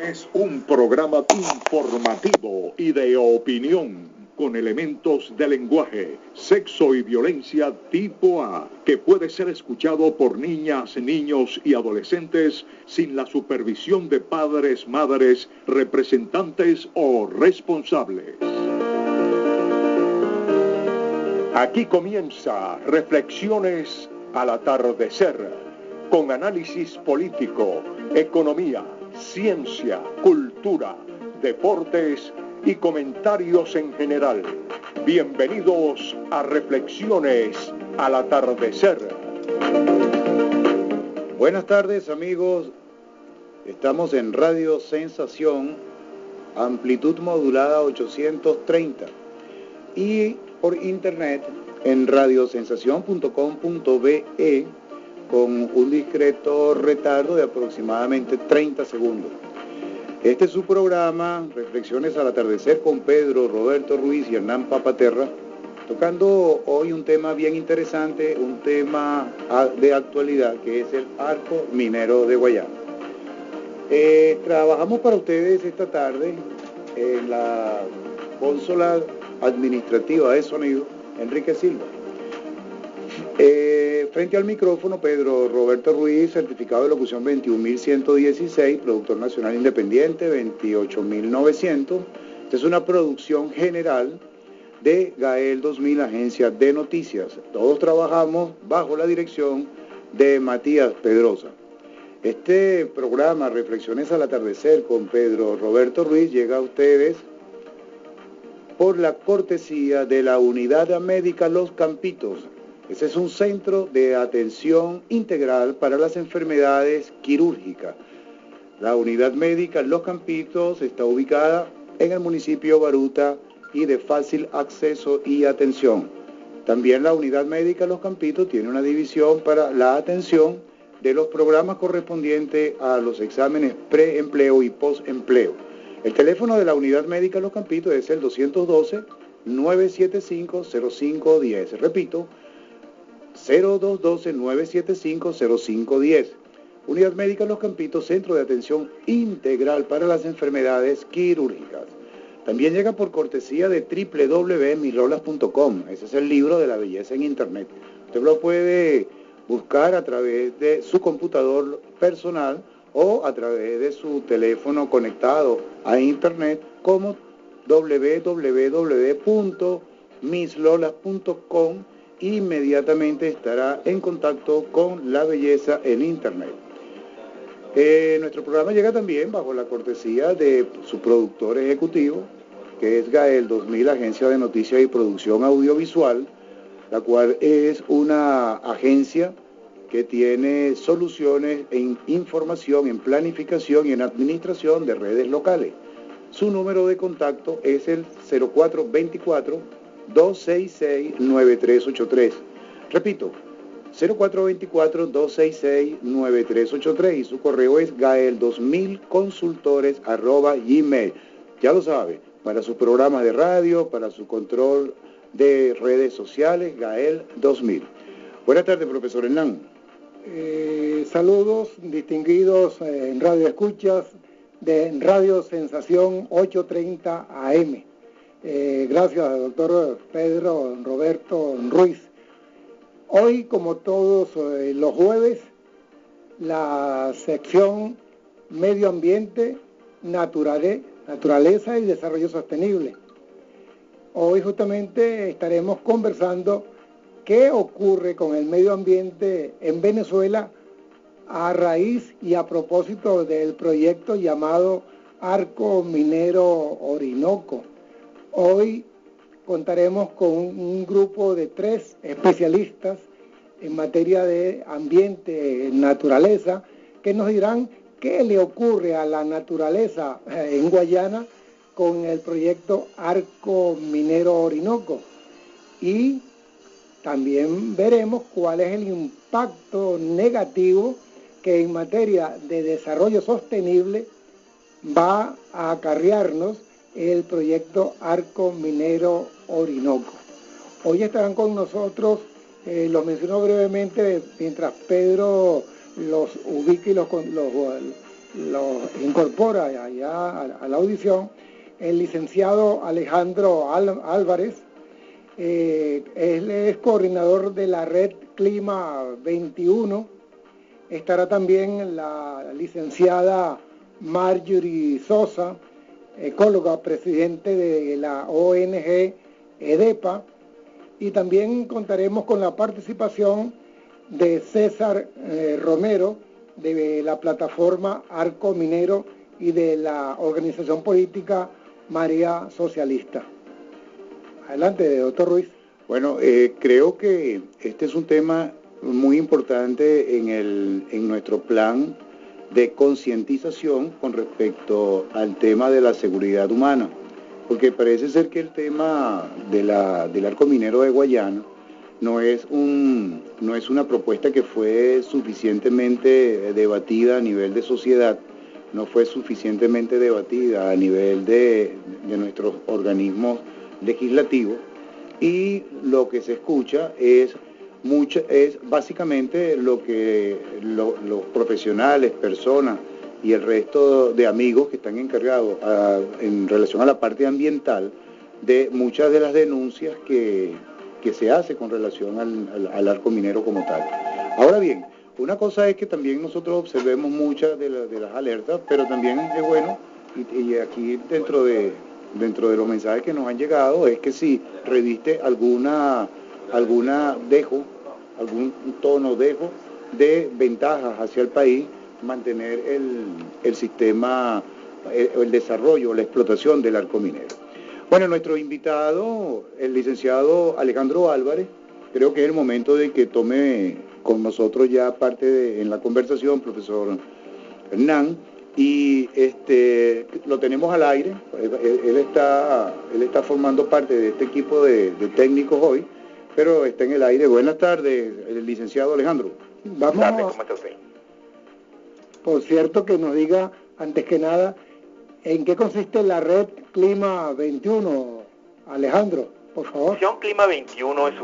Es un programa informativo y de opinión, con elementos de lenguaje, sexo y violencia tipo A, que puede ser escuchado por niñas, niños y adolescentes sin la supervisión de padres, madres, representantes o responsables. Aquí comienza Reflexiones al atardecer, con análisis político, economía, ciencia, cultura, deportes y comentarios en general. Bienvenidos a Reflexiones al atardecer. Buenas tardes, amigos. Estamos en Radio Sensación, amplitud modulada 830 y por internet en radiosensacion.com.be con un discreto retardo de aproximadamente 30 segundos. Este es su programa, Reflexiones al atardecer, con Pedro, Roberto Ruiz y Hernán Papaterra, tocando hoy un tema bien interesante, un tema de actualidad, que es el arco minero de Guayana. Trabajamos para ustedes esta tarde en la consola administrativa de sonido, Enrique Silva. Frente al micrófono, Pedro Roberto Ruiz, certificado de locución 21.116, productor nacional independiente 28.900. Esta es una producción general de Gael 2000, agencia de noticias. Todos trabajamos bajo la dirección de Matías Pedrosa. Este programa, Reflexiones al atardecer, con Pedro Roberto Ruiz, llega a ustedes por la cortesía de la Unidad Médica Los Campitos. Ese es un centro de atención integral para las enfermedades quirúrgicas. La Unidad Médica Los Campitos está ubicada en el municipio Baruta y de fácil acceso y atención. También la Unidad Médica Los Campitos tiene una división para la atención de los programas correspondientes a los exámenes preempleo y postempleo. El teléfono de la Unidad Médica Los Campitos es el 212-975-0510. Repito, 0212-975-0510. Unidad Médica Los Campitos, centro de atención integral para las enfermedades quirúrgicas. También llega por cortesía de www.misrolas.com. Ese es el libro de la belleza en internet. Usted lo puede buscar a través de su computador personal o a través de su teléfono conectado a internet como www.mislolas.com. Inmediatamente estará en contacto con la belleza en internet. Nuestro programa llega también bajo la cortesía de su productor ejecutivo, que es Gael 2000, agencia de noticias y producción audiovisual, la cual es una agencia que tiene soluciones en información, en planificación y en administración de redes locales. Su número de contacto es el 0424-266-9383. Repito, 0424-266-9383, y su correo es gael2000consultores@gmail. Ya lo sabe, para sus programas de radio, para su control de redes sociales, Gael 2000. Buenas tardes, profesor Hernán. Saludos distinguidos en Radio Escuchas de Radio Sensación 830 AM. Gracias, doctor Pedro Roberto Ruiz. Hoy, como todos los jueves, la sección Medio Ambiente, Naturaleza y Desarrollo Sostenible. Hoy justamente estaremos conversando qué ocurre con el medio ambiente en Venezuela a raíz y a propósito del proyecto llamado Arco Minero Orinoco. Hoy contaremos con un grupo de 3 especialistas en materia de ambiente, naturaleza, que nos dirán qué le ocurre a la naturaleza en Guayana con el proyecto Arco Minero Orinoco. Y también veremos cuál es el impacto negativo que en materia de desarrollo sostenible va a acarrearnos el proyecto Arco Minero Orinoco. Hoy estarán con nosotros, los menciono brevemente mientras Pedro los ubica y lo incorpora allá a la audición el licenciado Alejandro Álvarez. Él es coordinador de la red Clima 21. Estará también la licenciada Marjorie Sosa, ecóloga, presidente de la ONG EDEPA, y también contaremos con la participación de César Romero, de la plataforma Arco Minero y de la organización política María Socialista. Adelante, doctor Ruiz. Bueno, creo que este es un tema muy importante en nuestro plan de concientización con respecto al tema de la seguridad humana, porque parece ser que el tema del arco minero de Guayana no es una propuesta que fue suficientemente debatida a nivel de sociedad, no fue suficientemente debatida a nivel de nuestros organismos legislativos, y lo que se escucha es básicamente lo que los profesionales, personas y el resto de amigos que están encargados en relación a la parte ambiental de muchas de las denuncias que se hace con relación al arco minero como tal. Ahora bien, una cosa es que también nosotros observemos muchas de las alertas, pero también es bueno, y aquí dentro de los mensajes que nos han llegado, es que si reviste algún tono de ventajas hacia el país, mantener el sistema, el desarrollo, la explotación del arco minero. Bueno, nuestro invitado, el licenciado Alejandro Álvarez, creo que es el momento de que tome con nosotros ya parte en la conversación, profesor Hernán, y lo tenemos al aire. Él está formando parte de este equipo de técnicos hoy, pero está en el aire. Buenas tardes, el licenciado Alejandro. Buenas tardes, ¿cómo está usted? Por cierto, que nos diga, antes que nada, ¿en qué consiste la red Clima 21, Alejandro, por favor? Acción Clima 21 es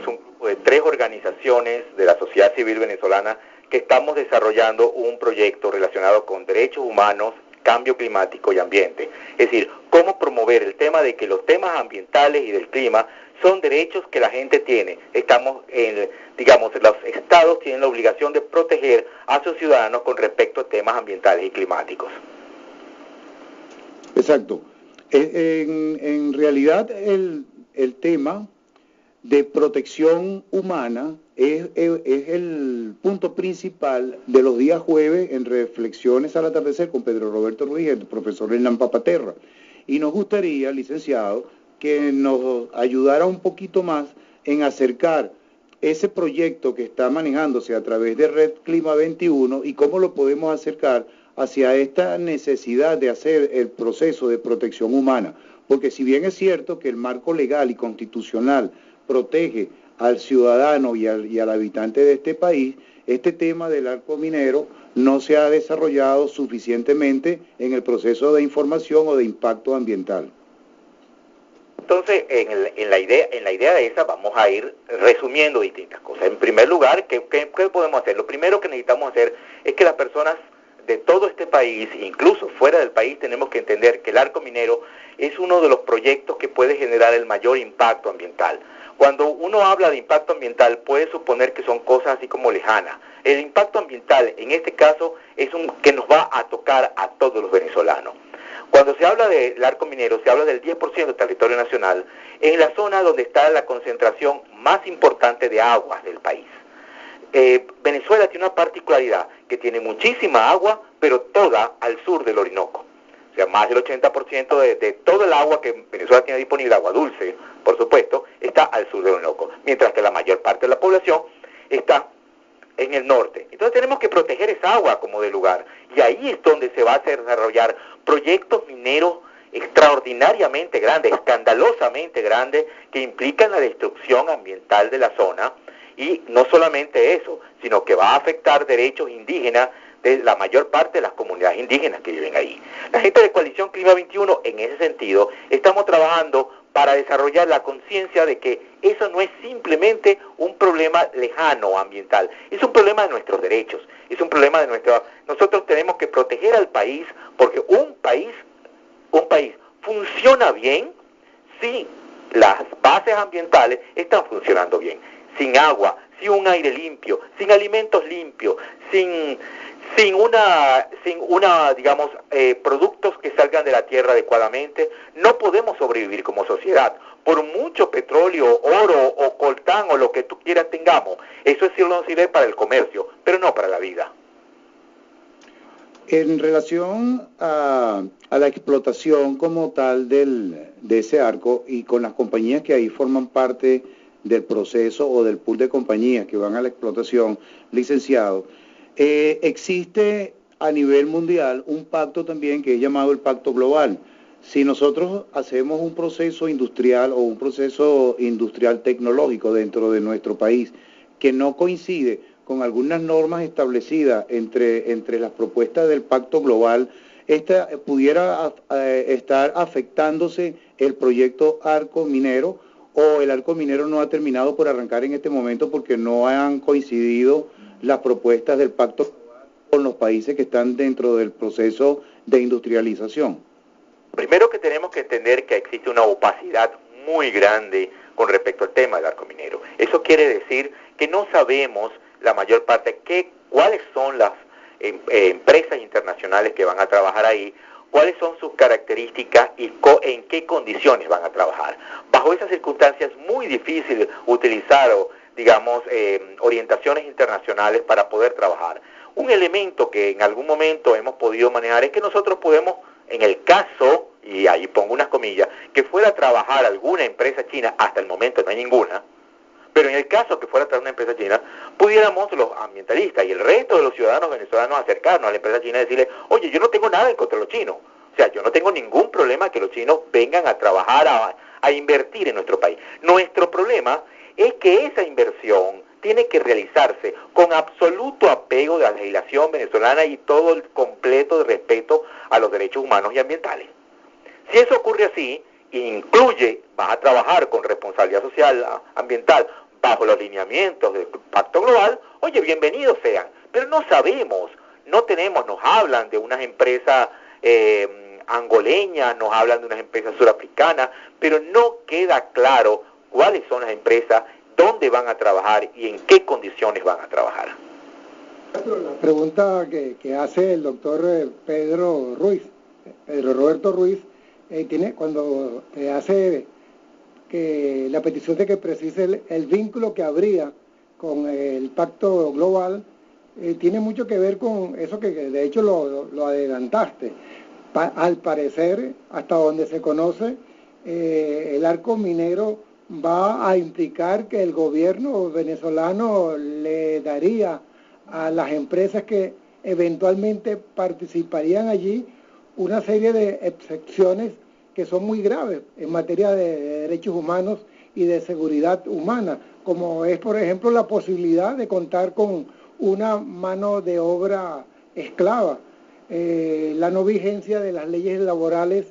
un grupo de 3 organizaciones de la sociedad civil venezolana que estamos desarrollando un proyecto relacionado con derechos humanos, cambio climático y ambiente. Es decir, cómo promover el tema de que los temas ambientales y del clima son derechos que la gente tiene. Los estados tienen la obligación de proteger a sus ciudadanos con respecto a temas ambientales y climáticos. Exacto. En realidad el tema de protección humana es el punto principal de los días jueves en Reflexiones al Atardecer con Pedro Roberto Ruiz, el profesor Hernán Papaterra. Y nos gustaría, licenciado, que nos ayudara un poquito más en acercar ese proyecto que está manejándose a través de Red Clima 21 y cómo lo podemos acercar hacia esta necesidad de hacer el proceso de protección humana. Porque si bien es cierto que el marco legal y constitucional protege al ciudadano y al habitante de este país, este tema del arco minero no se ha desarrollado suficientemente en el proceso de información o de impacto ambiental. Entonces, en la idea de esa vamos a ir resumiendo distintas cosas. En primer lugar, ¿qué podemos hacer? Lo primero que necesitamos hacer es que las personas de todo este país, incluso fuera del país, tenemos que entender que el arco minero es uno de los proyectos que puede generar el mayor impacto ambiental. Cuando uno habla de impacto ambiental puede suponer que son cosas así como lejanas. El impacto ambiental en este caso es que nos va a tocar a todos los venezolanos. Cuando se habla del arco minero, se habla del 10% del territorio nacional, en la zona donde está la concentración más importante de aguas del país. Venezuela tiene una particularidad, que tiene muchísima agua, pero toda al sur del Orinoco. O sea, más del 80% de todo el agua que Venezuela tiene disponible, agua dulce, por supuesto, está al sur del Orinoco, mientras que la mayor parte de la población está en el norte. Entonces tenemos que proteger esa agua como de lugar, y ahí es donde se va a desarrollar proyectos mineros extraordinariamente grandes, escandalosamente grandes, que implican la destrucción ambiental de la zona, y no solamente eso, sino que va a afectar derechos indígenas de la mayor parte de las comunidades indígenas que viven ahí. La gente de Coalición Clima 21, en ese sentido, estamos trabajando para desarrollar la conciencia de que eso no es simplemente un problema lejano ambiental, es un problema de nuestros derechos. es un problema de nuestra... Nosotros tenemos que proteger al país, porque un país funciona bien si las bases ambientales están funcionando bien. Sin agua, sin un aire limpio, sin alimentos limpios, sin digamos, productos que salgan de la tierra adecuadamente, no podemos sobrevivir como sociedad. Por mucho petróleo, oro o coltán o lo que tú quieras tengamos, eso sí nos sirve para el comercio, pero no para la vida. En relación a la explotación como tal de ese arco y con las compañías que ahí forman parte del proceso o del pool de compañías que van a la explotación, licenciado, existe a nivel mundial un pacto también que es llamado el Pacto Global. Si nosotros hacemos un proceso industrial o un proceso industrial tecnológico dentro de nuestro país que no coincide con algunas normas establecidas entre las propuestas del Pacto Global, esta pudiera estar afectándose el proyecto Arco Minero, o el Arco Minero no ha terminado por arrancar en este momento porque no han coincidido las propuestas del Pacto Global con los países que están dentro del proceso de industrialización. Primero que tenemos que entender que existe una opacidad muy grande con respecto al tema del arco minero. Eso quiere decir que no sabemos la mayor parte cuáles son las empresas internacionales que van a trabajar ahí, cuáles son sus características y en qué condiciones van a trabajar. Bajo esas circunstancias es muy difícil utilizar, digamos, orientaciones internacionales para poder trabajar. Un elemento que en algún momento hemos podido manejar es que nosotros podemos, en el caso, y ahí pongo unas comillas, que fuera a trabajar alguna empresa china, hasta el momento no hay ninguna, pero en el caso que fuera a trabajar una empresa china, pudiéramos los ambientalistas y el resto de los ciudadanos venezolanos acercarnos a la empresa china y decirle, oye, yo no tengo nada en contra de los chinos, o sea, yo no tengo ningún problema que los chinos vengan a trabajar, a invertir en nuestro país. Nuestro problema es que esa inversión tiene que realizarse con absoluto apego de la legislación venezolana y todo el completo de respeto a los derechos humanos y ambientales. Si eso ocurre así, incluye, vas a trabajar con responsabilidad social, ambiental, bajo los lineamientos del Pacto Global, oye, bienvenidos sean, pero no sabemos, no tenemos, nos hablan de unas empresas angoleñas, nos hablan de unas empresas surafricanas, pero no queda claro cuáles son las empresas, dónde van a trabajar y en qué condiciones van a trabajar. La pregunta que hace el doctor Pedro Roberto Ruiz, cuando te hace que la petición de que precise el vínculo que habría con el Pacto Global, tiene mucho que ver con eso que de hecho lo adelantaste. Al parecer, hasta donde se conoce, el arco minero va a implicar que el gobierno venezolano le daría a las empresas que eventualmente participarían allí una serie de excepciones que son muy graves en materia de derechos humanos y de seguridad humana, como es, por ejemplo, la posibilidad de contar con una mano de obra esclava, la no vigencia de las leyes laborales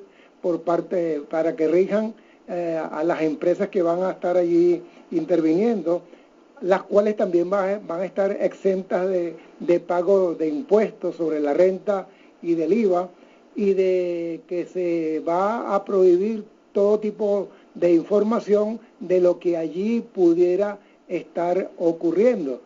para que rijan a las empresas que van a estar allí interviniendo, las cuales también van a estar exentas de pago de impuestos sobre la renta y del IVA, y de que se va a prohibir todo tipo de información de lo que allí pudiera estar ocurriendo.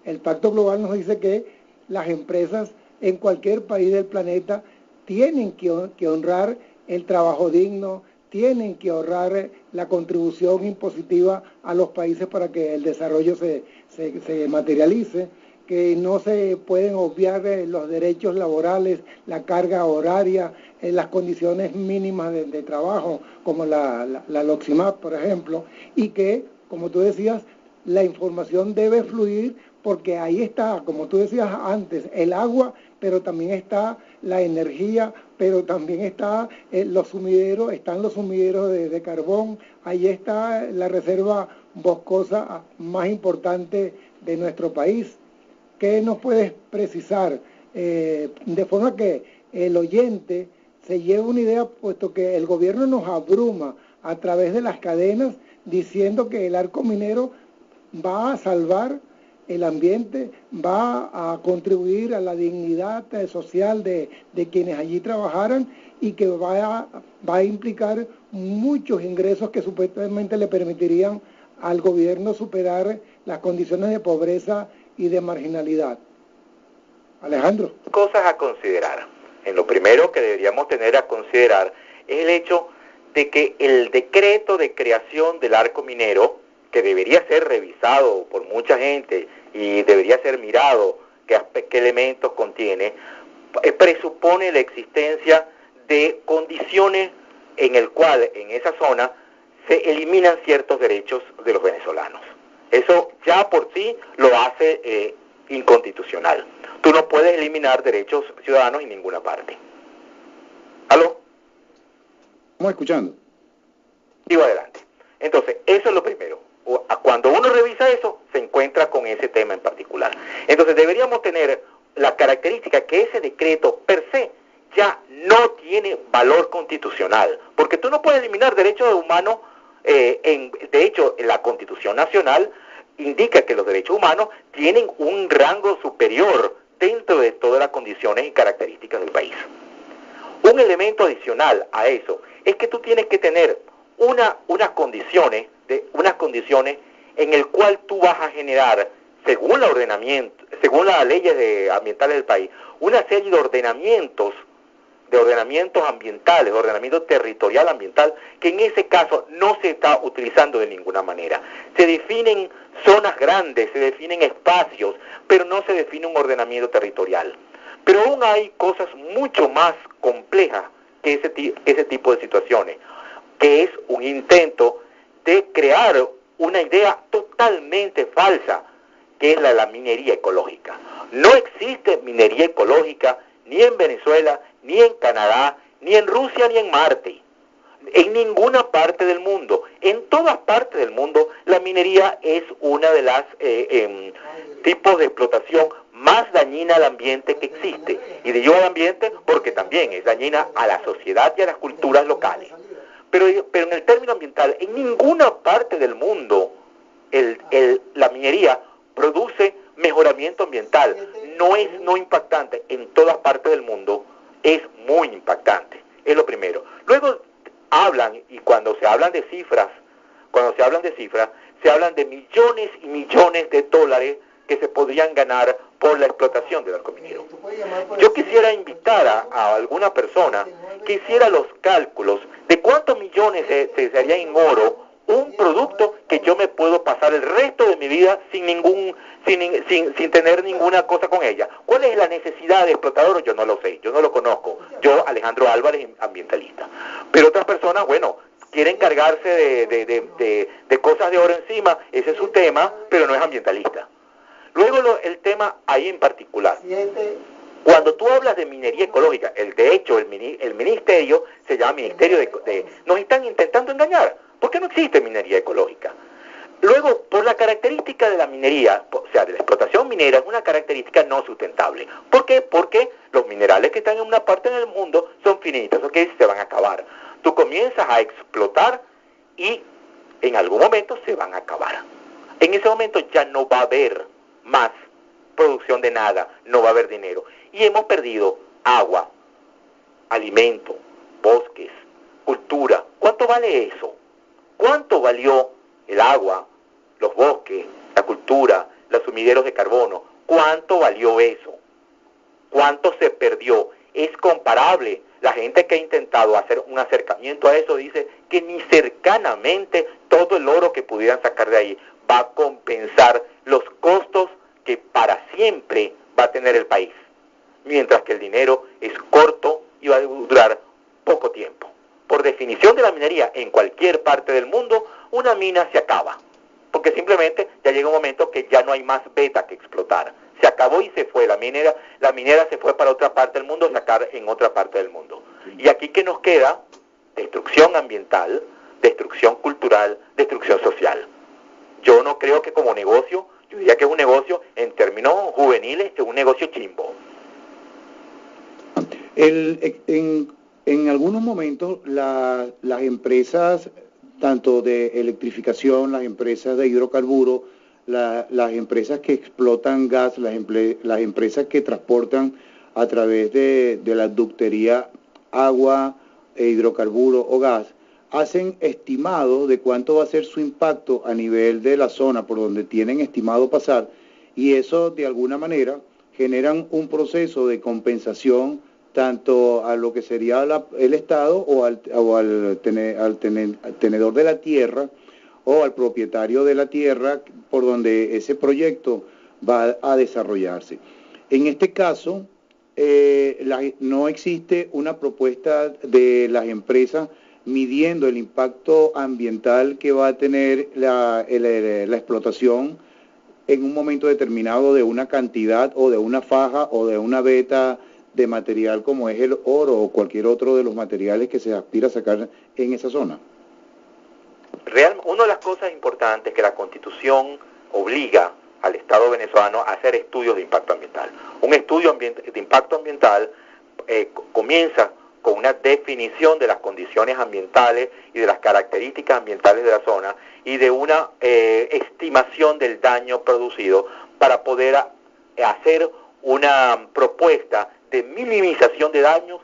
El Pacto Global nos dice que las empresas en cualquier país del planeta tienen que honrar el trabajo digno, tienen que ahorrar la contribución impositiva a los países para que el desarrollo se materialice, que no se pueden obviar los derechos laborales, la carga horaria, las condiciones mínimas de trabajo, como la LOXIMAP, por ejemplo, y que, como tú decías, la información debe fluir porque ahí está, como tú decías antes, el agua, pero también está la energía, pero también está los sumideros de carbón, ahí está la reserva boscosa más importante de nuestro país. ¿Qué nos puedes precisar? De forma que el oyente se lleve una idea, puesto que el gobierno nos abruma a través de las cadenas diciendo que el arco minero va a salvar el ambiente va a contribuir a la dignidad social de quienes allí trabajaran y que va a implicar muchos ingresos que supuestamente le permitirían al gobierno superar las condiciones de pobreza y de marginalidad. Alejandro. Cosas a considerar. En lo primero que deberíamos tener a considerar es el hecho de que el decreto de creación del arco minero, que debería ser revisado por mucha gente y debería ser mirado qué elementos contiene, presupone la existencia de condiciones en el cual en esa zona se eliminan ciertos derechos de los venezolanos. Eso ya por sí lo hace inconstitucional. Tú no puedes eliminar derechos ciudadanos en ninguna parte. ¿Aló? Estamos escuchando. Sigo adelante. Entonces, eso es lo primero. Cuando uno revisa eso, se encuentra con ese tema en particular. Entonces, deberíamos tener la característica que ese decreto per se ya no tiene valor constitucional, porque tú no puedes eliminar derechos humanos. De hecho, la Constitución Nacional indica que los derechos humanos tienen un rango superior dentro de todas las condiciones y características del país. Un elemento adicional a eso es que tú tienes que tener unas condiciones en el cual tú vas a generar, según las leyes ambientales del país, una serie de ordenamientos ambientales, de ordenamiento territorial ambiental, que en ese caso no se está utilizando de ninguna manera. Se definen zonas grandes, se definen espacios, pero no se define un ordenamiento territorial. Pero aún hay cosas mucho más complejas que ese tipo de situaciones, que es un intento de crear una idea totalmente falsa, que es la minería ecológica. No existe minería ecológica ni en Venezuela, ni en Canadá, ni en Rusia, ni en Marte. En ninguna parte del mundo. En todas partes del mundo, la minería es una de las tipos de explotación más dañina al ambiente que existe. Y digo al ambiente porque también es dañina a la sociedad y a las culturas locales. Pero en el término ambiental, en ninguna parte del mundo la minería produce mejoramiento ambiental. No es no impactante. En todas partes del mundo es muy impactante. Es lo primero. Luego hablan, y cuando se hablan de cifras, se hablan de millones y millones de dólares que se podrían ganar por la explotación del arco minero. Yo quisiera invitar a alguna persona que hiciera los cálculos de cuántos millones se haría en oro un producto que yo me puedo pasar el resto de mi vida sin tener ninguna cosa con ella. ¿Cuál es la necesidad de explotador? Yo no lo sé, yo no lo conozco. Yo, Alejandro Álvarez, ambientalista. Pero otras personas, bueno, quieren cargarse de cosas de oro encima, ese es su tema, pero no es ambientalista. Luego el tema ahí en particular. Cuando tú hablas de minería ecológica, de hecho el ministerio se llama Ministerio de... Nos están intentando engañar, porque no existe minería ecológica. Luego, por la característica de la minería, o sea, de la explotación minera, es una característica no sustentable. ¿Por qué? Porque los minerales que están en una parte del mundo son finitos, ¿ok? Se van a acabar. Tú comienzas a explotar y en algún momento se van a acabar. En ese momento ya no va a haber más producción de nada, no va a haber dinero. Y hemos perdido agua, alimento, bosques, cultura. ¿Cuánto vale eso? ¿Cuánto valió el agua, los bosques, la cultura, los sumideros de carbono? ¿Cuánto valió eso? ¿Cuánto se perdió? Es comparable. La gente que ha intentado hacer un acercamiento a eso dice que ni cercanamente todo el oro que pudieran sacar de ahí va a compensar los costos que para siempre va a tener el país, mientras que el dinero es corto y va a durar poco tiempo. Por definición de la minería, en cualquier parte del mundo, una mina se acaba, porque simplemente ya llega un momento que ya no hay más beta que explotar. Se acabó y se fue, la minera se fue para otra parte del mundo, a sacar en otra parte del mundo. Y aquí que nos queda destrucción ambiental, destrucción cultural, destrucción social. Yo no creo que como negocio, yo diría que es un negocio, en términos juveniles, es un negocio chimbo. En algunos momentos las empresas, tanto de electrificación, las empresas de hidrocarburos, las empresas que explotan gas, las empresas que transportan a través de la ductería agua, hidrocarburo o gas, hacen estimados de cuánto va a ser su impacto a nivel de la zona por donde tienen estimado pasar, y eso de alguna manera generan un proceso de compensación tanto a lo que sería el Estado o al tenedor de la tierra o al propietario de la tierra por donde ese proyecto va a desarrollarse. En este caso, no existe una propuesta de las empresas midiendo el impacto ambiental que va a tener la explotación en un momento determinado de una cantidad o de una faja o de una veta de material como es el oro o cualquier otro de los materiales que se aspira a sacar en esa zona. Una de las cosas importantes que la Constitución obliga al Estado venezolano a hacer estudios de impacto ambiental. Un estudio de impacto ambiental comienza con una definición de las condiciones ambientales y de las características ambientales de la zona y de una estimación del daño producido para poder hacer una propuesta de minimización de daños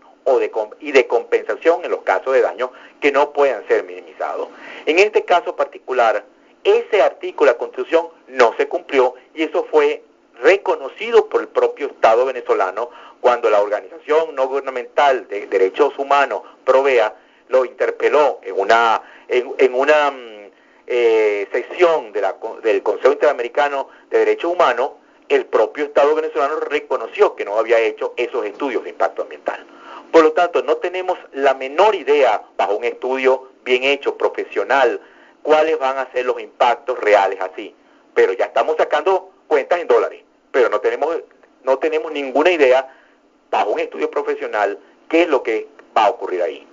y de compensación en los casos de daños que no puedan ser minimizados. En este caso particular, ese artículo de la Constitución no se cumplió y eso fue reconocido por el propio Estado venezolano cuando la Organización No Gubernamental de Derechos Humanos, Provea, lo interpeló en una sesión del Consejo Interamericano de Derechos Humanos. El propio Estado venezolano reconoció que no había hecho esos estudios de impacto ambiental. Por lo tanto, no tenemos la menor idea, bajo un estudio bien hecho, profesional, cuáles van a ser los impactos reales así. Pero ya estamos sacando cuentas en dólares, pero no tenemos ninguna idea, bajo un estudio profesional, qué es lo que va a ocurrir ahí.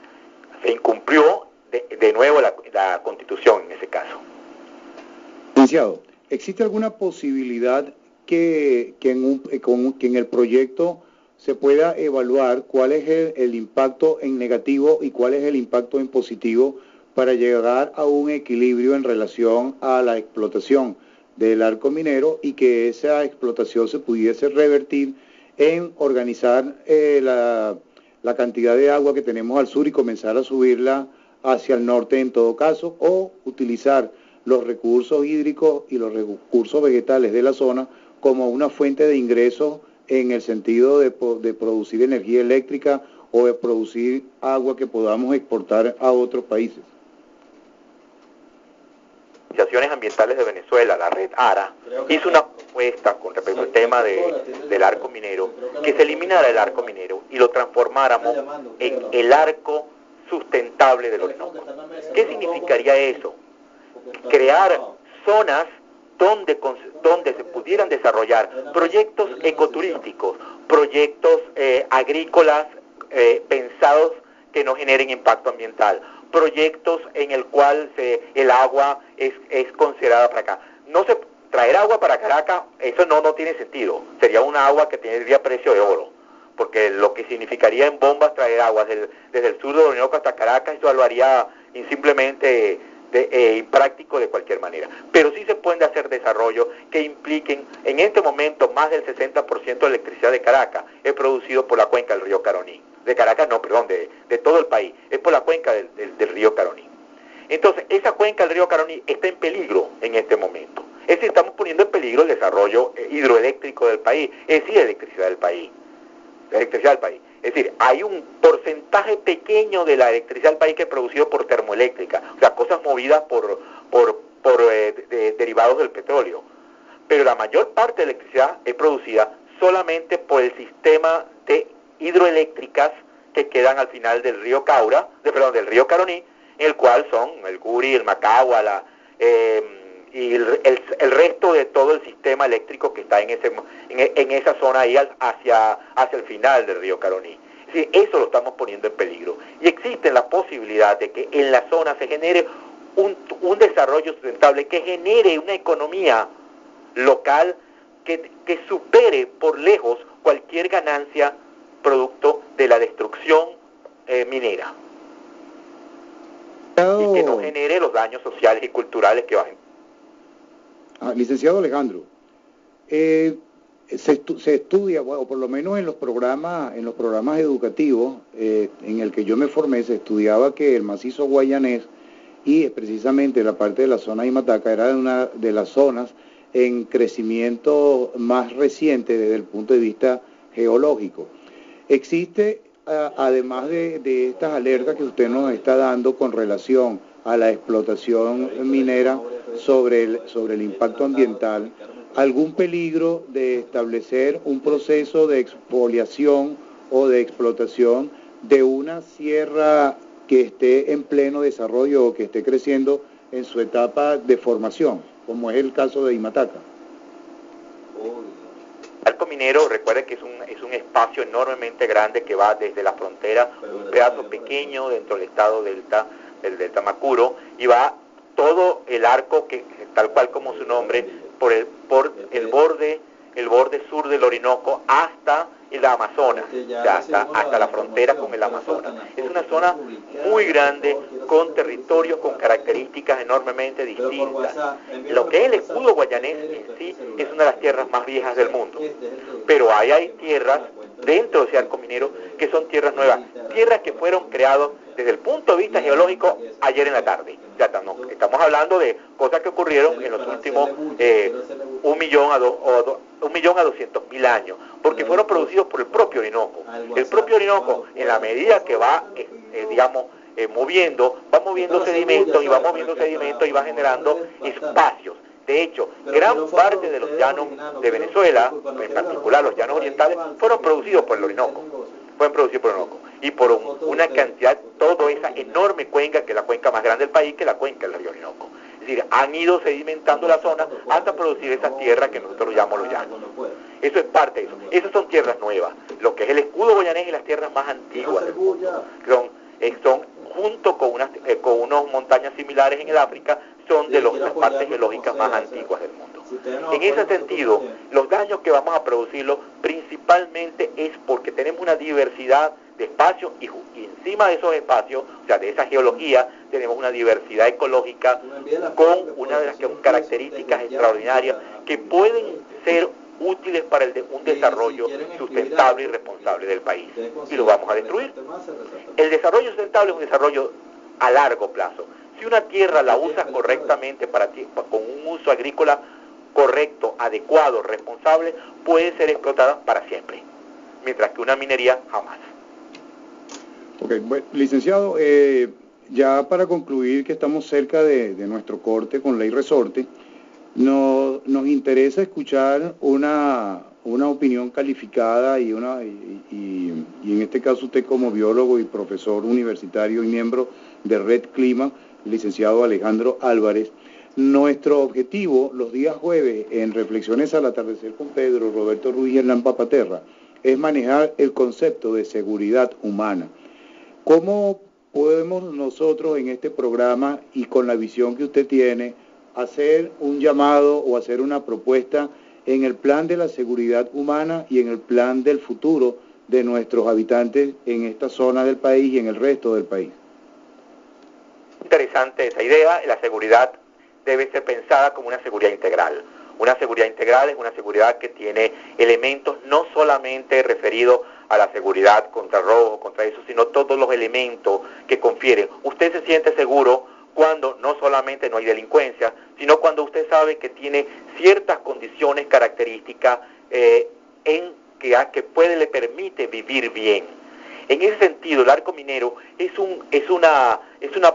Se incumplió de nuevo la Constitución en ese caso. Licenciado, ¿existe alguna posibilidad que en el proyecto se pueda evaluar cuál es el impacto en negativo y cuál es el impacto en positivo para llegar a un equilibrio en relación a la explotación del arco minero y que esa explotación se pudiese revertir en organizar la cantidad de agua que tenemos al sur y comenzar a subirla hacia el norte en todo caso, o utilizar los recursos hídricos y los recursos vegetales de la zona como una fuente de ingresos en el sentido de producir energía eléctrica o de producir agua que podamos exportar a otros países? Organizaciones ambientales de Venezuela, la red ARA, hizo una propuesta con respecto al tema del arco minero, que se eliminara el arco minero y lo transformáramos en el arco sustentable del Orinoco. ¿Qué significaría eso? Crear zonas donde se pudieran desarrollar proyectos ecoturísticos, proyectos agrícolas pensados que no generen impacto ambiental, proyectos en el cual el agua es considerada para acá. Traer agua para Caracas, eso no tiene sentido. Sería una agua que tendría precio de oro, porque lo que significaría en bombas traer agua desde el sur de Orinoco hasta Caracas, eso lo haría simplemente impráctico de cualquier manera. Pero sí se pueden hacer desarrollos que impliquen, en este momento, más del 60% de electricidad de Caracas es producido por la cuenca del río Caroní. De Caracas no, perdón, de todo el país, es por la cuenca del río Caroní. Entonces, esa cuenca del río Caroní está en peligro en este momento. Es decir, estamos poniendo en peligro el desarrollo hidroeléctrico del país, es decir, la electricidad del país. Es decir, hay un porcentaje pequeño de la electricidad del país que es producido por termoeléctrica, o sea, cosas movidas por derivados del petróleo. Pero la mayor parte de la electricidad es producida solamente por el sistema de hidroeléctricas que quedan al final del río del río Caroní, en el cual son el Guri, el Macagua, y el resto de todo el sistema eléctrico que está en esa zona ahí hacia el final del río Caroní. Es decir, eso lo estamos poniendo en peligro. Y existe la posibilidad de que en la zona se genere un desarrollo sustentable que genere una economía local que supere por lejos cualquier ganancia producto de la destrucción minera. Y que no genere los daños sociales y culturales que van. Licenciado Alejandro, se estudia, o por lo menos en los programas educativos en el que yo me formé, se estudiaba que el macizo guayanés y precisamente la parte de la zona de Imataca era una de las zonas en crecimiento más reciente desde el punto de vista geológico. Existe, además de estas alertas que usted nos está dando con relación a la explotación minera sobre el impacto ambiental, algún peligro de establecer un proceso de expoliación o de explotación de una sierra que esté en pleno desarrollo o que esté creciendo en su etapa de formación, como es el caso de Imataca? El arco minero, recuerden que es un espacio enormemente grande que va desde la frontera, un pedazo pequeño dentro del estado del Delta Macuro, y va todo el arco, que tal cual como su nombre, por el borde sur del Orinoco hasta el Amazonas, hasta la frontera con el Amazonas. Es una zona muy grande, con territorios con características enormemente distintas. Lo que es el escudo guayanés en sí es una de las tierras más viejas del mundo, pero hay tierras dentro de ese arco minero que son tierras nuevas, tierras que fueron creadas desde el punto de vista geológico ayer en la tarde. Ya estamos hablando de cosas que ocurrieron en los últimos 1.200.000 años, porque fueron producidos por el propio Orinoco. El propio Orinoco, en la medida que va, va moviendo sedimentos y va moviendo sedimentos y va generando espacios. De hecho, gran parte de los llanos de Venezuela, en particular los llanos orientales, fueron producidos por el Orinoco. Y por una cantidad, toda esa enorme cuenca, que es la cuenca más grande del país, que es la cuenca del río Orinoco. Es decir, han ido sedimentando la zona hasta producir esas tierras que nosotros llamamos los llanos. Eso es parte de eso. Esas son tierras nuevas. Lo que es el escudo guayanés y las tierras más antiguas del mundo. Son junto con unas montañas similares en el África, son de las partes geológicas más antiguas del mundo. En ese sentido, los daños que vamos a producirlos principalmente es porque tenemos una diversidad de espacios y encima de esos espacios, o sea, de esa geología, tenemos una diversidad ecológica con una de las características extraordinarias que pueden ser útiles para un desarrollo sustentable y responsable del país. Y lo vamos a destruir. El desarrollo sustentable es un desarrollo a largo plazo. Si una tierra la usas correctamente con un uso agrícola correcto, adecuado, responsable, puede ser explotada para siempre, mientras que una minería jamás. Ok, bueno, licenciado, ya para concluir que estamos cerca de nuestro corte con Ley Resorte, nos interesa escuchar una opinión calificada y en este caso usted como biólogo y profesor universitario y miembro de Red Clima, licenciado Alejandro Álvarez. Nuestro objetivo los días jueves en Reflexiones al Atardecer con Pedro, Roberto Ruiz y Hernán Papaterra es manejar el concepto de seguridad humana. ¿Cómo podemos nosotros en este programa y con la visión que usted tiene hacer un llamado o hacer una propuesta en el plan de la seguridad humana y en el plan del futuro de nuestros habitantes en esta zona del país y en el resto del país? Interesante esa idea. La seguridad debe ser pensada como una seguridad integral. Una seguridad integral es una seguridad que tiene elementos no solamente referidos a la seguridad contra robo, contra eso, sino todos los elementos que confieren. Usted se siente seguro cuando no solamente no hay delincuencia, sino cuando usted sabe que tiene ciertas condiciones características que le permite vivir bien. En ese sentido, el arco minero es una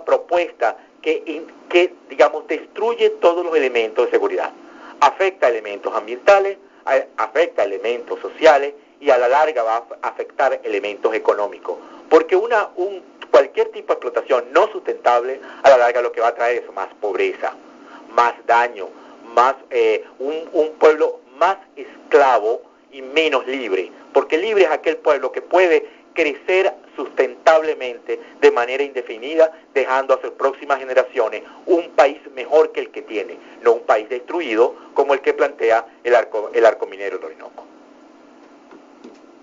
propuesta que digamos, destruye todos los elementos de seguridad. Afecta elementos ambientales, afecta elementos sociales y a la larga va a afectar elementos económicos. Porque cualquier tipo de explotación no sustentable a la larga lo que va a traer es más pobreza, más daño, un pueblo más esclavo y menos libre. Porque libre es aquel pueblo que puede crecer sustentablemente de manera indefinida, dejando a sus próximas generaciones un país mejor que el que tiene, no un país destruido como el que plantea el arco minero del Orinoco.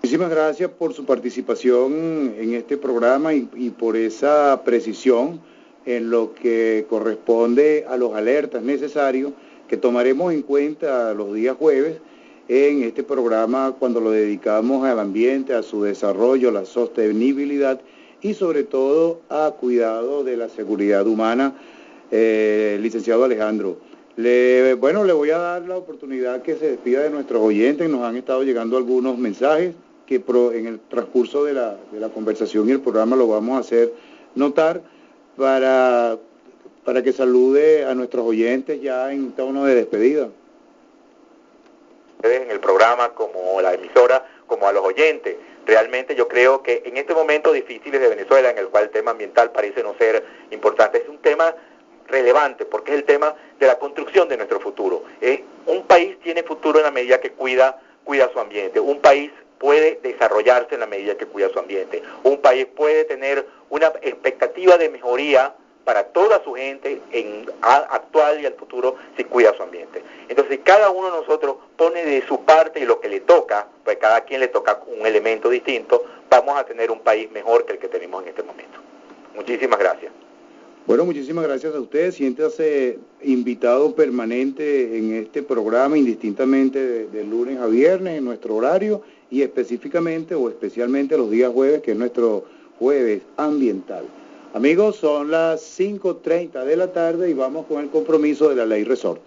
Muchísimas gracias por su participación en este programa y por esa precisión en lo que corresponde a los alertas necesarios que tomaremos en cuenta los días jueves en este programa cuando lo dedicamos al ambiente, a su desarrollo, a la sostenibilidad y sobre todo a cuidado de la seguridad humana. Licenciado Alejandro, le voy a dar la oportunidad que se despida de nuestros oyentes. Nos han estado llegando algunos mensajes que en el transcurso de la conversación y el programa lo vamos a hacer notar para que salude a nuestros oyentes ya en tono de despedida. En el programa, como la emisora, como a los oyentes. Realmente yo creo que en este momento difíciles de Venezuela, en el cual el tema ambiental parece no ser importante, es un tema relevante porque es el tema de la construcción de nuestro futuro. Un país tiene futuro en la medida que cuida su ambiente. Un país puede desarrollarse en la medida que cuida su ambiente. Un país puede tener una expectativa de mejoría para toda su gente en actual y al futuro si cuida su ambiente. Entonces, cada uno de nosotros pone de su parte y lo que le toca, pues cada quien le toca un elemento distinto, vamos a tener un país mejor que el que tenemos en este momento. Muchísimas gracias. Bueno, muchísimas gracias a ustedes. Siéntase invitado permanente en este programa, indistintamente de lunes a viernes, en nuestro horario, y específicamente o especialmente los días jueves, que es nuestro jueves ambiental. Amigos, son las 5:30 de la tarde y vamos con el compromiso de la Ley Resort.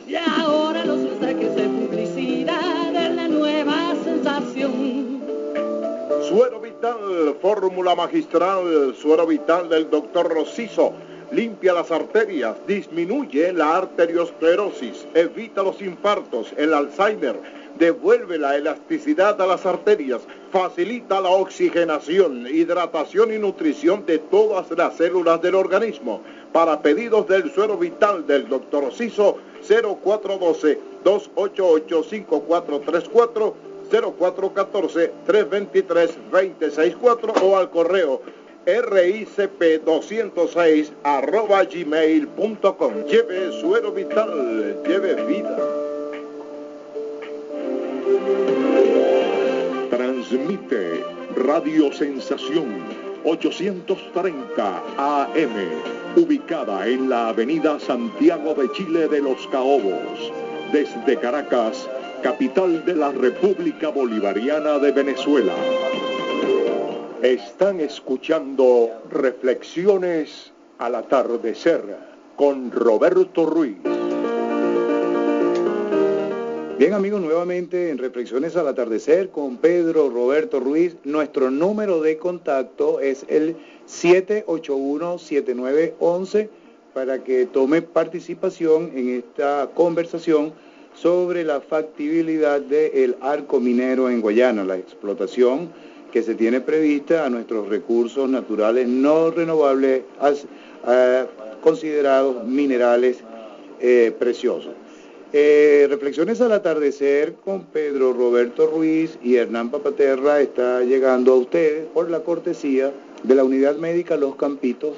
Y ahora los mensajes de publicidad es la nueva sensación. Suero Vital, fórmula magistral, suero vital del Dr. Rosizo. Limpia las arterias, disminuye la arteriosclerosis, evita los infartos, el Alzheimer, devuelve la elasticidad a las arterias, facilita la oxigenación, hidratación y nutrición de todas las células del organismo. Para pedidos del suero vital del Dr. Rosizo, 0412-288-5434, 0414-323-264 o al correo ricp206@gmail.com. Lleve suero vital, lleve vida. Transmite Radio Sensación 830 AM, ubicada en la avenida Santiago de Chile de Los Caobos, desde Caracas, capital de la República Bolivariana de Venezuela. Están escuchando Reflexiones al Atardecer con Roberto Ruiz. Bien, amigos, nuevamente en Reflexiones al Atardecer con Pedro Roberto Ruiz. Nuestro número de contacto es el 781-7911 para que tome participación en esta conversación sobre la factibilidad del arco minero en Guayana, la explotación que se tiene prevista a nuestros recursos naturales no renovables considerados minerales preciosos. Reflexiones al Atardecer con Pedro Roberto Ruiz y Hernán Papaterra está llegando a ustedes por la cortesía de la Unidad Médica Los Campitos,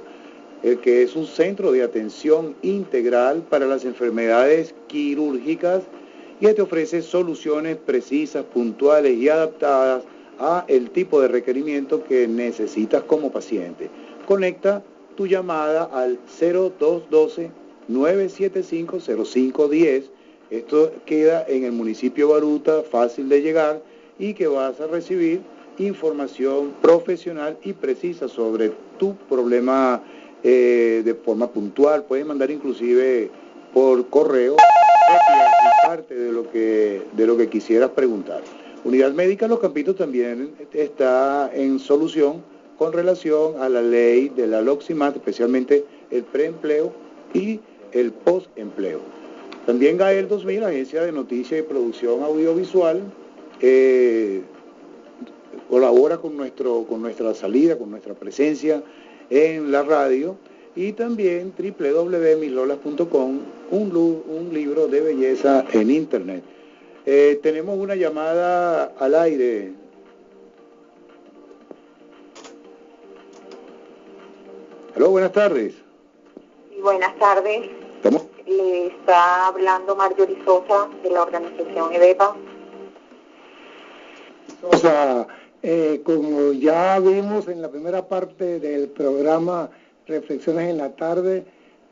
que es un centro de atención integral para las enfermedades quirúrgicas y te ofrece soluciones precisas, puntuales y adaptadas a el tipo de requerimiento que necesitas como paciente. Conecta tu llamada al 0212-975-0510. Esto queda en el municipio Baruta, fácil de llegar, y que vas a recibir información profesional y precisa sobre tu problema de forma puntual. Puedes mandar inclusive por correo parte de lo que quisieras preguntar. Unidad Médica Los Campitos también está en solución con relación a la ley de la LOXIMAT, especialmente el preempleo y el postempleo. También GAEL 2000, Agencia de Noticias y Producción Audiovisual, colabora con nuestra salida, con nuestra presencia en la radio, y también www.mislolas.com, un libro de belleza en internet. Tenemos una llamada al aire. Aló, buenas tardes. Buenas tardes. ¿Estamos? Le está hablando Marjorie Sosa de la organización EDEPA. Sosa, como ya vimos en la primera parte del programa Reflexiones en la Tarde,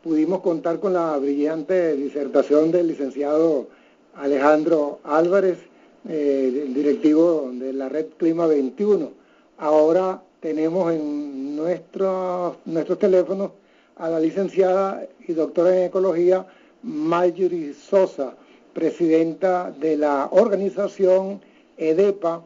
pudimos contar con la brillante disertación del licenciado Alejandro Álvarez, el directivo de la Red Clima 21. Ahora tenemos en nuestros teléfonos a la licenciada y doctora en Ecología Marjorie Sosa, presidenta de la organización EDEPA,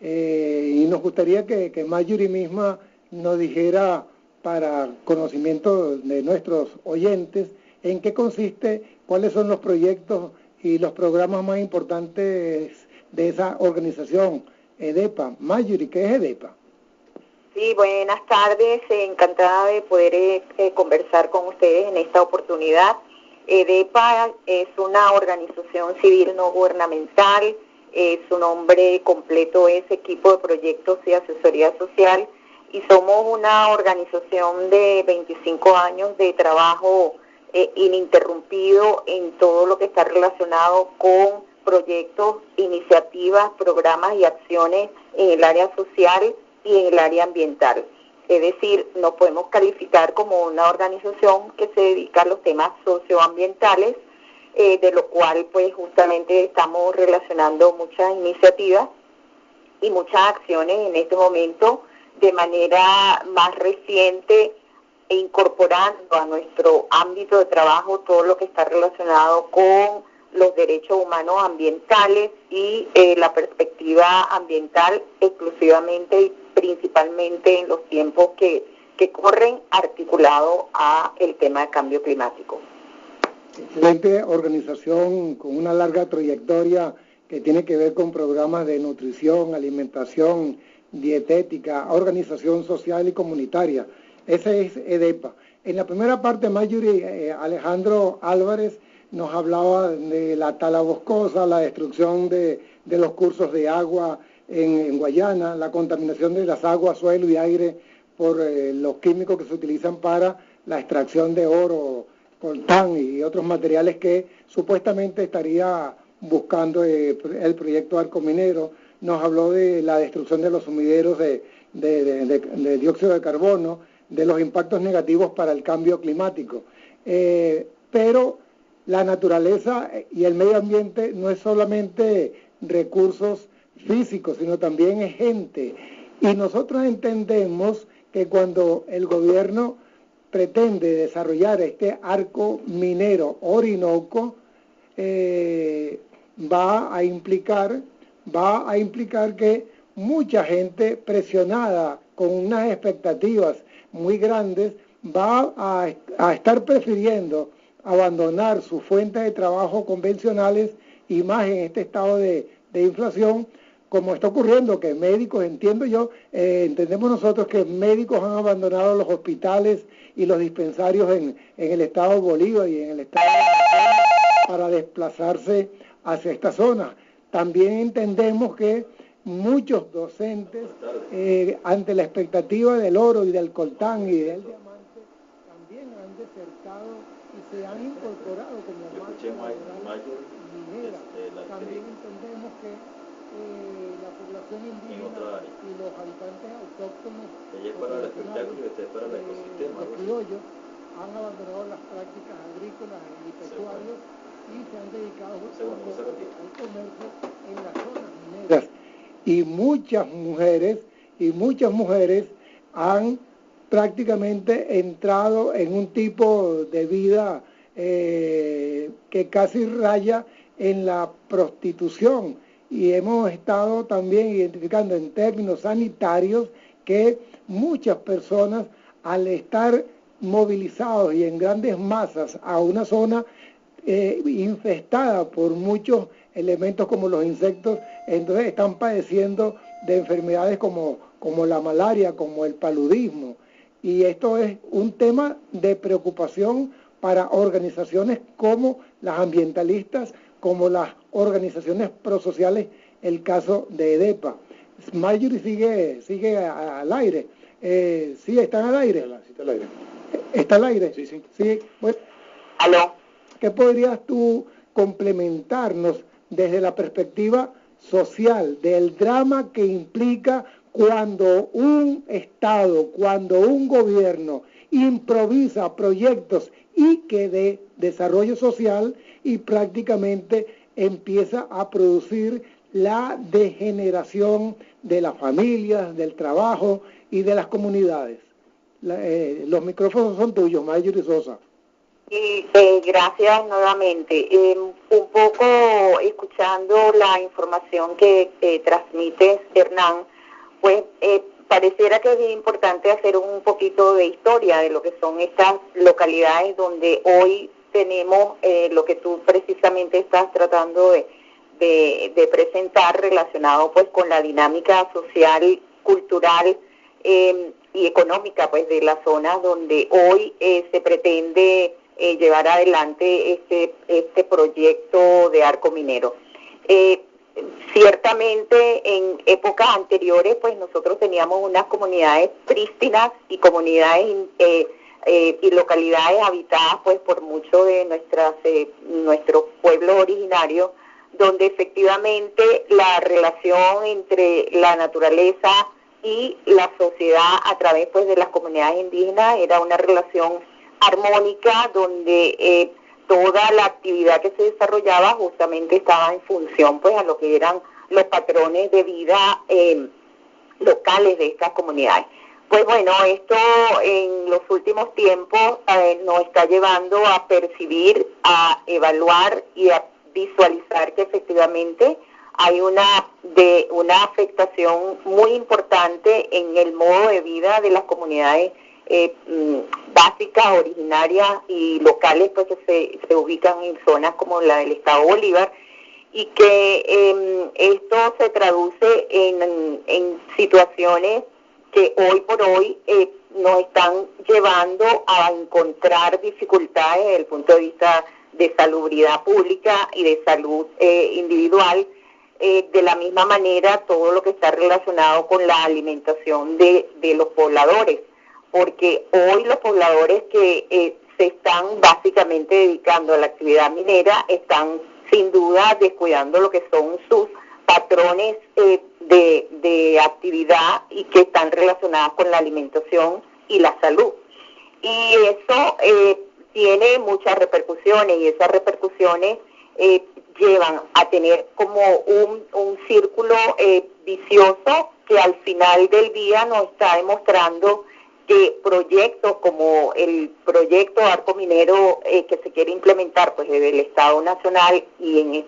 y nos gustaría que Marjorie misma nos dijera, para conocimiento de nuestros oyentes, en qué consiste, cuáles son los proyectos y los programas más importantes de esa organización EDEPA. Marjorie, ¿qué es EDEPA? Sí, buenas tardes, encantada de poder conversar con ustedes en esta oportunidad. EDEPA es una organización civil no gubernamental, su nombre completo es Equipo de Proyectos y Asesoría Social, y somos una organización de 25 años de trabajo ininterrumpido en todo lo que está relacionado con proyectos, iniciativas, programas y acciones en el área social y en el área ambiental. Es decir, nos podemos calificar como una organización que se dedica a los temas socioambientales, de lo cual pues justamente estamos relacionando muchas iniciativas y muchas acciones en este momento de manera más reciente, e incorporando a nuestro ámbito de trabajo todo lo que está relacionado con los derechos humanos ambientales y la perspectiva ambiental exclusivamente y principalmente en los tiempos que corren, articulado a el tema de cambio climático. Excelente organización con una larga trayectoria que tiene que ver con programas de nutrición, alimentación, dietética, organización social y comunitaria. Ese es EDEPA. En la primera parte, Marjorie, Alejandro Álvarez nos hablaba de la tala boscosa, la destrucción de los cursos de agua en Guayana, la contaminación de las aguas, suelo y aire por los químicos que se utilizan para la extracción de oro, coltán y otros materiales que supuestamente estaría buscando el proyecto Arco Minero. Nos habló de la destrucción de los sumideros de dióxido de carbono, de los impactos negativos para el cambio climático. Pero la naturaleza y el medio ambiente no es solamente recursos físicos, sino también es gente. Y nosotros entendemos que cuando el gobierno pretende desarrollar este arco minero Orinoco, va a implicar que mucha gente presionada con unas expectativas muy grandes va a estar prefiriendo abandonar sus fuentes de trabajo convencionales y más en este estado de inflación, como está ocurriendo, que médicos, entendemos nosotros que médicos han abandonado los hospitales y los dispensarios en el estado Bolívar y en el estado de para desplazarse hacia esta zona. También entendemos que muchos docentes, ante la expectativa del oro y del coltán y del diamante, también han desertado y se han incorporado como masa minera. También entendemos que la población indígena y los habitantes autóctonos los criollos han abandonado las prácticas agrícolas y pecuarias y se han dedicado al comercio en las zonas mineras. Y muchas mujeres han prácticamente entrado en un tipo de vida que casi raya en la prostitución, y hemos estado también identificando en términos sanitarios que muchas personas, al estar movilizados y en grandes masas a una zona infestada por muchos elementos como los insectos, entonces están padeciendo de enfermedades como la malaria, como el paludismo. Y esto es un tema de preocupación para organizaciones como las ambientalistas, como las organizaciones prosociales, el caso de EDEPA. Marjorie sigue al aire. ¿Sí están al aire? Sí, está al aire. ¿Está al aire? Sí. Sí. Pues, ¿Aló? ¿qué podrías tú complementarnos desde la perspectiva social, del drama que implica cuando un Estado, cuando un gobierno improvisa proyectos y que de desarrollo social y prácticamente empieza a producir la degeneración de las familias, del trabajo y de las comunidades. Los micrófonos son tuyos, Mayuri Sosa. Y gracias nuevamente. Un poco escuchando la información que transmite Hernán, pues pareciera que es bien importante hacer un poquito de historia de lo que son estas localidades donde hoy tenemos lo que tú precisamente estás tratando de presentar relacionado pues con la dinámica social, cultural y económica pues de las zonas donde hoy se pretende llevar adelante este proyecto de arco minero. Ciertamente en épocas anteriores pues nosotros teníamos unas comunidades prístinas y comunidades y localidades habitadas pues por mucho de nuestro pueblo originario, donde efectivamente la relación entre la naturaleza y la sociedad a través pues de las comunidades indígenas era una relación armónica, donde toda la actividad que se desarrollaba justamente estaba en función pues a lo que eran los patrones de vida locales de estas comunidades. Pues bueno, esto en los últimos tiempos nos está llevando a percibir, a evaluar y a visualizar que efectivamente hay una afectación muy importante en el modo de vida de las comunidades básicas, originarias y locales pues que se ubican en zonas como la del Estado Bolívar, y que esto se traduce en situaciones que hoy por hoy nos están llevando a encontrar dificultades desde el punto de vista de salubridad pública y de salud individual. De la misma manera todo lo que está relacionado con la alimentación de los pobladores, porque hoy los pobladores que se están básicamente dedicando a la actividad minera están sin duda descuidando lo que son sus patrones de actividad y que están relacionadas con la alimentación y la salud. Y eso tiene muchas repercusiones, y esas repercusiones llevan a tener como un círculo vicioso que al final del día nos está demostrando que proyectos como el proyecto Arco Minero que se quiere implementar pues desde el Estado Nacional y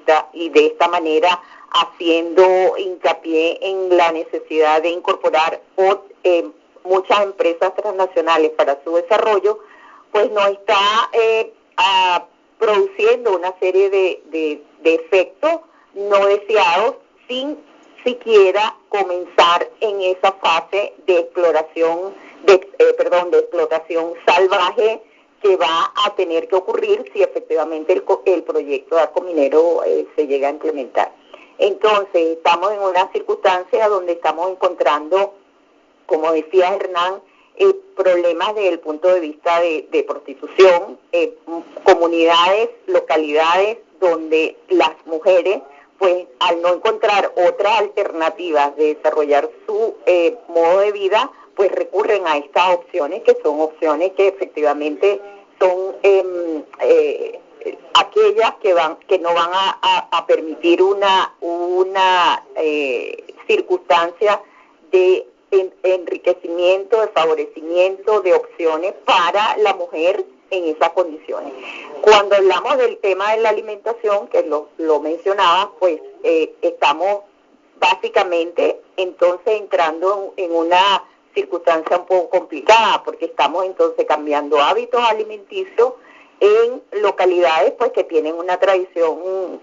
de esta manera haciendo hincapié en la necesidad de incorporar muchas empresas transnacionales para su desarrollo, pues nos está produciendo una serie de efectos no deseados sin siquiera comenzar en esa fase de exploración de explotación salvaje que va a tener que ocurrir si efectivamente el proyecto de arco minero se llega a implementar. Entonces estamos en una circunstancia donde estamos encontrando, como decía Hernán, problemas desde el punto de vista de prostitución, comunidades, localidades donde las mujeres, pues al no encontrar otras alternativas de desarrollar su modo de vida, pues recurren a estas opciones, que son opciones que efectivamente son aquellas que no van a permitir una circunstancia de enriquecimiento, de favorecimiento de opciones para la mujer en esas condiciones. Cuando hablamos del tema de la alimentación, que lo mencionaba, pues estamos básicamente entonces entrando en una circunstancia un poco complicada, porque estamos entonces cambiando hábitos alimenticios en localidades pues que tienen una tradición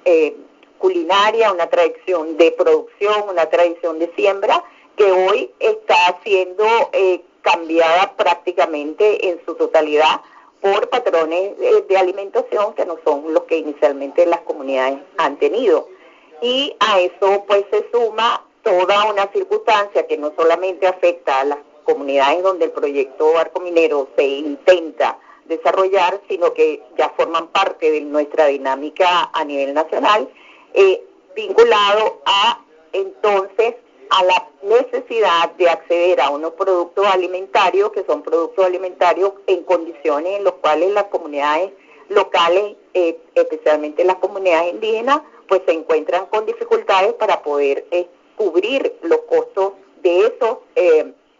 culinaria, una tradición de producción, una tradición de siembra, que hoy está siendo cambiada prácticamente en su totalidad por patrones de alimentación que no son los que inicialmente las comunidades han tenido. Y a eso pues se suma toda una circunstancia que no solamente afecta a las comunidades donde el proyecto Arco Minero se intenta desarrollar, sino que ya forman parte de nuestra dinámica a nivel nacional, vinculado a entonces a la necesidad de acceder a unos productos alimentarios que son productos alimentarios en condiciones en las cuales las comunidades locales, especialmente las comunidades indígenas, pues se encuentran con dificultades para poder cubrir los costos de esos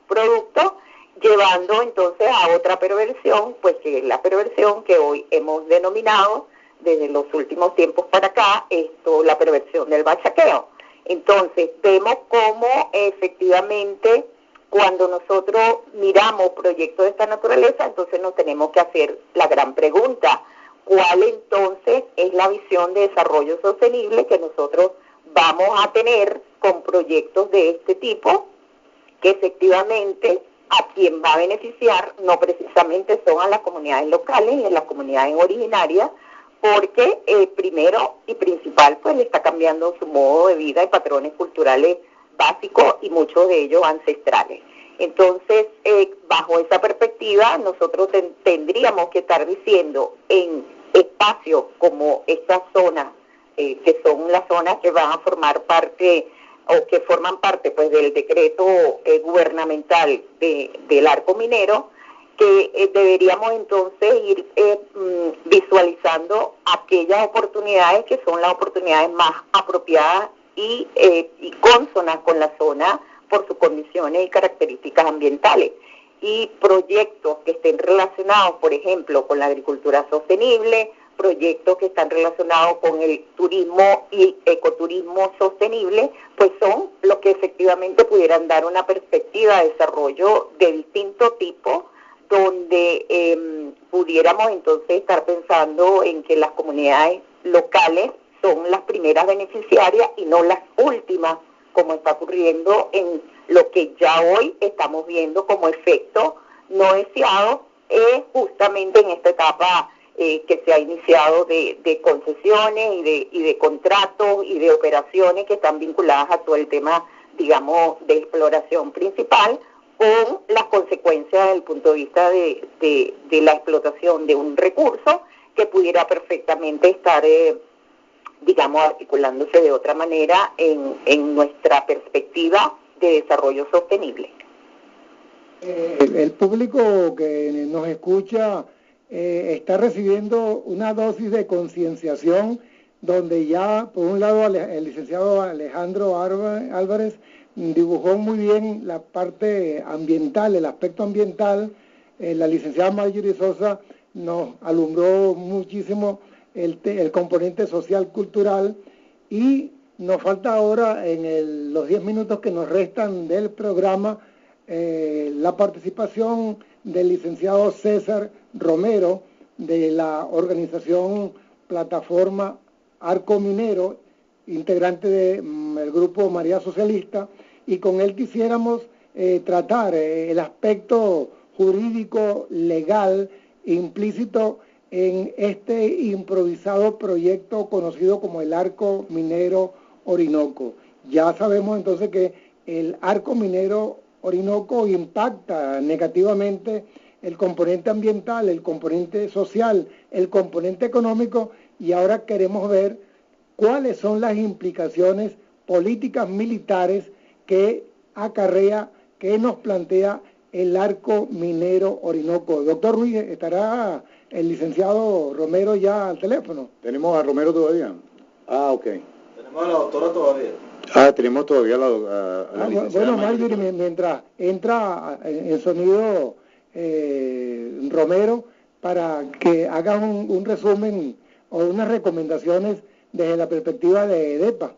productos, llevando entonces a otra perversión, pues que es la perversión que hoy hemos denominado desde los últimos tiempos para acá, la perversión del bachaqueo. Entonces vemos cómo efectivamente cuando nosotros miramos proyectos de esta naturaleza, entonces nos tenemos que hacer la gran pregunta: ¿cuál entonces es la visión de desarrollo sostenible que nosotros vamos a tener con proyectos de este tipo, que efectivamente a quien va a beneficiar no precisamente son a las comunidades locales y a las comunidades originarias, porque primero y principal pues le está cambiando su modo de vida y patrones culturales básicos y muchos de ellos ancestrales. Entonces, bajo esa perspectiva, nosotros tendríamos que estar diciendo en espacios como estas zonas, que son las zonas que van a formar parte o que forman parte pues del decreto gubernamental del arco minero, que deberíamos entonces ir visualizando aquellas oportunidades que son las oportunidades más apropiadas y cónsonas con la zona por sus condiciones y características ambientales, y proyectos que estén relacionados, por ejemplo, con la agricultura sostenible, proyectos que están relacionados con el turismo y ecoturismo sostenible, pues son los que efectivamente pudieran dar una perspectiva de desarrollo de distinto tipo, donde pudiéramos entonces estar pensando en que las comunidades locales son las primeras beneficiarias y no las últimas, como está ocurriendo en lo que ya hoy estamos viendo como efecto no deseado, justamente en esta etapa que se ha iniciado de concesiones y de contratos y de operaciones que están vinculadas a todo el tema, digamos, de exploración principal, con las consecuencias desde el punto de vista de la explotación de un recurso que pudiera perfectamente estar, digamos, articulándose de otra manera en nuestra perspectiva de desarrollo sostenible. El público que nos escucha está recibiendo una dosis de concienciación, donde ya, por un lado, el licenciado Alejandro Álvarez dibujó muy bien la parte ambiental, el aspecto ambiental. La licenciada Marjorie Sosa nos alumbró muchísimo el componente social cultural, y nos falta ahora en los 10 minutos que nos restan del programa la participación del licenciado César Romero de la organización Plataforma Arco Minero, integrante del grupo María Socialista, y con él quisiéramos tratar el aspecto jurídico, legal, implícito en este improvisado proyecto conocido como el Arco Minero Orinoco. Ya sabemos entonces que el Arco Minero Orinoco impacta negativamente el componente ambiental, el componente social, el componente económico, y ahora queremos ver cuáles son las implicaciones políticas militares que acarrea, que nos plantea el Arco Minero Orinoco. Doctor Ruiz, ¿estará el licenciado Romero ya al teléfono? ¿Tenemos a Romero todavía? Ok. Tenemos a la doctora todavía. Tenemos todavía a la licenciada. Bueno, Marjorie, mientras entra en sonido Romero, para que haga un resumen o unas recomendaciones desde la perspectiva de EDEPA.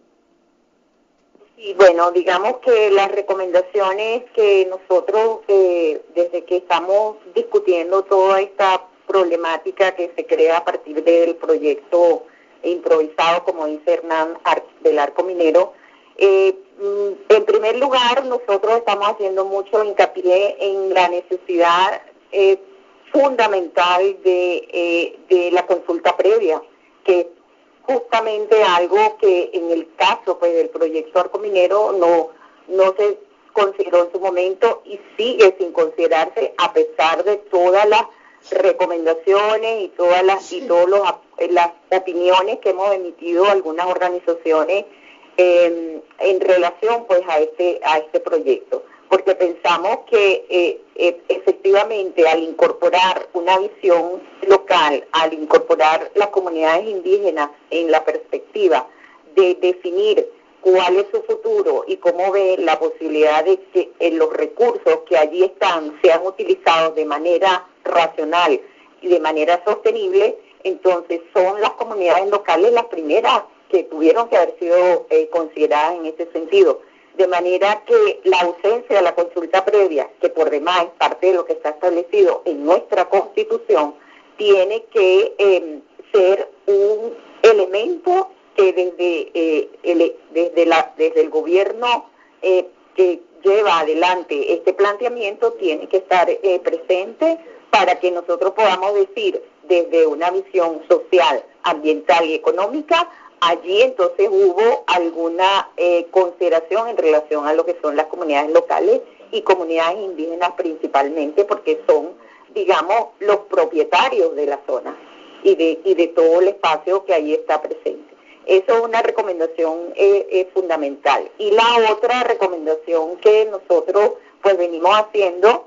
Y bueno, digamos que las recomendaciones que nosotros, desde que estamos discutiendo toda esta problemática que se crea a partir del proyecto improvisado, como dice Hernán, del Arco Minero, en primer lugar, nosotros estamos haciendo mucho hincapié en la necesidad fundamental de la consulta previa, que es justamente algo que en el caso pues del proyecto Arco Minero no se consideró en su momento y sigue sin considerarse, a pesar de todas las recomendaciones y todas las opiniones que hemos emitido algunas organizaciones en relación pues a este proyecto, porque pensamos que efectivamente al incorporar una visión local, al incorporar las comunidades indígenas en la perspectiva de definir cuál es su futuro y cómo ve la posibilidad de que los recursos que allí están sean utilizados de manera racional y de manera sostenible, entonces son las comunidades locales las primeras que tuvieron que haber sido consideradas en ese sentido. De manera que la ausencia de la consulta previa, que por demás es parte de lo que está establecido en nuestra Constitución, tiene que ser un elemento que desde el gobierno que lleva adelante este planteamiento tiene que estar presente para que nosotros podamos decir desde una visión social, ambiental y económica, allí entonces hubo alguna consideración en relación a lo que son las comunidades locales y comunidades indígenas principalmente, porque son, digamos, los propietarios de la zona y de todo el espacio que ahí está presente. Eso es una recomendación fundamental. Y la otra recomendación que nosotros pues venimos haciendo,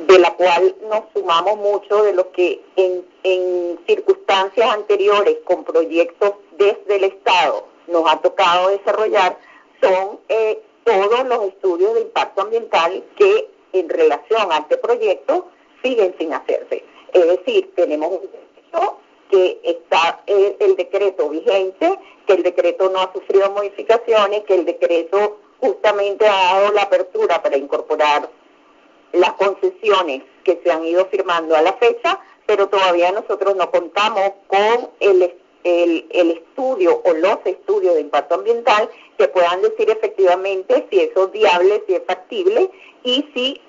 de la cual nos sumamos mucho de lo que en circunstancias anteriores con proyectos desde el Estado nos ha tocado desarrollar, son todos los estudios de impacto ambiental que en relación a este proyecto siguen sin hacerse. Es decir, tenemos un proyecto que está el decreto vigente, que el decreto no ha sufrido modificaciones, que el decreto justamente ha dado la apertura para incorporar las concesiones que se han ido firmando a la fecha, pero todavía nosotros no contamos con el estudio o los estudios de impacto ambiental que puedan decir efectivamente si eso es viable, si es factible y si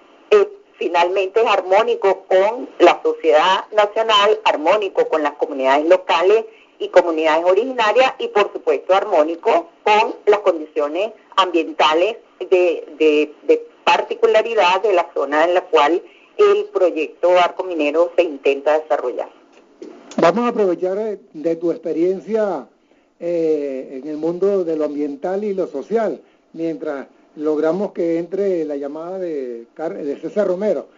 finalmente es armónico con la sociedad nacional, armónico con las comunidades locales y comunidades originarias y por supuesto armónico con las condiciones ambientales de particularidad de la zona en la cual el proyecto Arco Minero se intenta desarrollar. Vamos a aprovechar de tu experiencia en el mundo de lo ambiental y lo social, mientras logramos que entre la llamada de César Romero,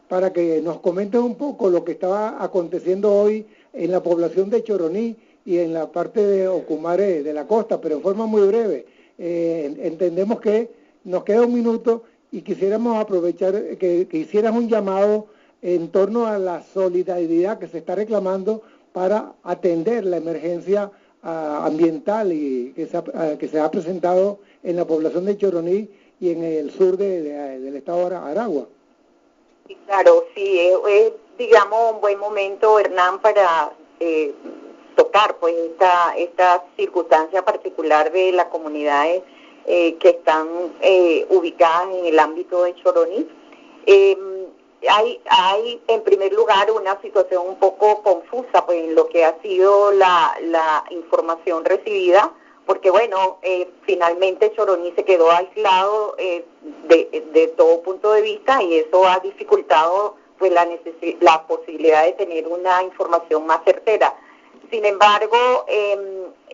para que nos comentes un poco lo que estaba aconteciendo hoy en la población de Choroní y en la parte de Ocumare de la costa, pero en forma muy breve. Entendemos que nos queda un minuto y quisiéramos aprovechar que hicieras un llamado en torno a la solidaridad que se está reclamando para atender la emergencia ambiental y que se ha presentado en la población de Choroní y en el sur del estado de Aragua. Sí, claro, sí, es digamos un buen momento, Hernán, para tocar pues esta circunstancia particular de las comunidades que están ubicadas en el ámbito de Choroní. Hay en primer lugar una situación un poco confusa pues en lo que ha sido la información recibida, porque bueno, finalmente Choroní se quedó aislado de todo punto de vista y eso ha dificultado pues la posibilidad de tener una información más certera. Sin embargo,